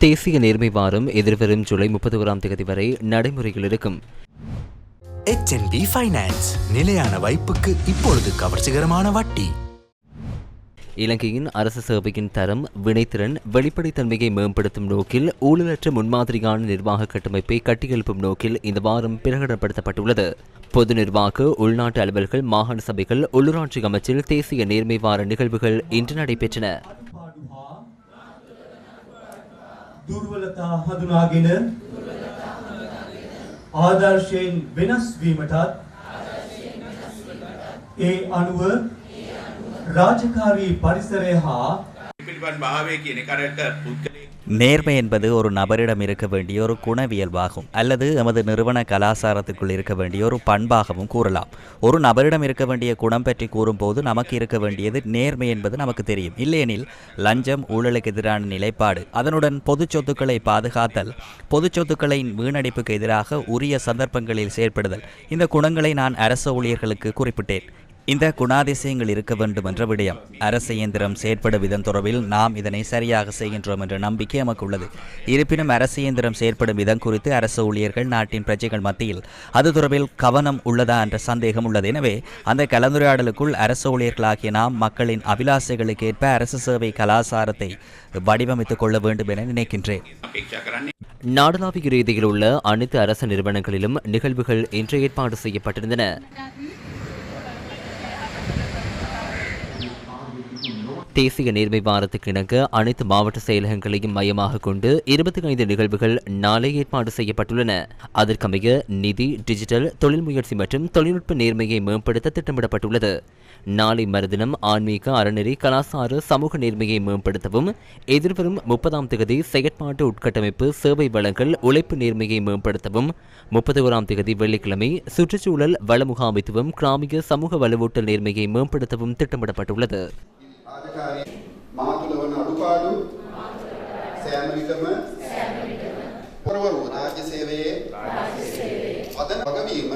தேசிய நேர்மை வாரம் எதிர்வரும் ஜூலை 31ஆம் தேதி வரை நடைமுறையில் இருக்கும். HNB ஃபைனான்ஸ் நிலையான வைப்புக்கு இப்பொழுது கவர்ச்சிகரமான வட்டி. இலங்கையின் அரசு சேவையின் தரம், வினைத்திறன், வெளிப்படைத்தன்மையை மேம்படுத்தும் நோக்கில் ஊழலற்ற முன்மாதிரியான நிர்வாக கட்டமைப்பை கட்டியெழுப்பும் நோக்கில் இந்த வாரம் பிரகடனப்படுத்தப்பட்டுள்ளது. பொது நிர்வாக, உள்நாட்டு அலுவல்கள், மாகாண சபைகள், உள்ளூராட்சி அமைச்சில் தேசிய நேர்மை வார நிகழ்வுகள் இன்று நடைபெற்றன. ආදර්ශයෙන් වෙනස් වීමටත් ඒ අනුව රාජකාරී පරිසරය හා நேர்மை என்பது ஒரு நபரிடம் இருக்க வேண்டிய ஒரு குணவியல்பாகும், அல்லது எமது நிறுவன கலாச்சாரத்துக்குள் இருக்க வேண்டிய ஒரு பண்பாகவும் கூறலாம். ஒரு நபரிடம் இருக்க வேண்டிய குணம் பற்றி கூறும்போது நமக்கு இருக்க வேண்டியது நேர்மை என்பது நமக்கு தெரியும். இல்லையெனில் லஞ்சம், ஊழலுக்கு எதிரான நிலைப்பாடு, அதனுடன் பொது சொத்துக்களை பாதுகாத்தல், பொது சொத்துக்களின் வீணடிப்புக்கு எதிராக உரிய சந்தர்ப்பங்களில் செயற்படுதல், இந்த குணங்களை நான் அரசு ஊழியர்களுக்கு குறிப்பிட்டேன். இந்த குணாதிசயங்கள் இருக்க வேண்டும் என்ற விடயம். அரசு இயந்திரம் செயற்படும் விதம் தொடர்பில் நாம் இதனை சரியாக செய்கின்றோம் என்ற நம்பிக்கை நமக்கு உள்ளது. இருப்பினும் அரசு இயந்திரம் செயற்படும் விதம் குறித்து அரசு ஊழியர்கள், நாட்டின் பிரஜைகள் மத்தியில் அது தொடர்பில் கவனம் உள்ளதா என்ற சந்தேகம் உள்ளது. எனவே அந்த கலந்துரையாடலுக்குள் அரசு ஊழியர்களாகிய நாம் மக்களின் அபிலாசைகளுக்கு ஏற்ப அரசு சேவை கலாச்சாரத்தை வடிவமைத்துக் கொள்ள வேண்டும் என நினைக்கின்றேன். நாடளாவிய ரீதியில் உள்ள அனைத்து அரசு நிறுவனங்களிலும் நிகழ்வுகள் இன்று ஏற்பாடு செய்யப்பட்டிருந்தன. தேசிய நேர்மை வாரத்துக்கு இணங்க அனைத்து மாவட்ட செயலகங்களையும் மையமாக கொண்டு 25 நிகழ்வுகள் நாளை ஏற்பாடு செய்யப்பட்டுள்ளன. அதற்கமைய நிதி, டிஜிட்டல், தொழில் முயற்சி மற்றும் தொழில்நுட்ப நேர்மையை மேம்படுத்த திட்டமிடப்பட்டுள்ளது. நாளை மறுதினம் ஆன்மீக, அறநெறி, கலாசார, சமூக நேர்மையை மேம்படுத்தவும், எதிர்வரும் 30ஆம் தேதி செயற்பாட்டு உட்கட்டமைப்பு, சேவை வழங்கல், உழைப்பு நேர்மையை மேம்படுத்தவும், 31ஆம் தேதி வெள்ளிக்கிழமை சுற்றுச்சூழல் வள முகாமைத்துவம், கிராமிய சமூக வலுவூட்டல் நேர்மையை மேம்படுத்தவும் திட்டமிடப்பட்டுள்ளது. මාතුලවන අඩුපාඩු සෑම විටම පොරවරු රාජ්‍ය සේවයේ වදන වගවීම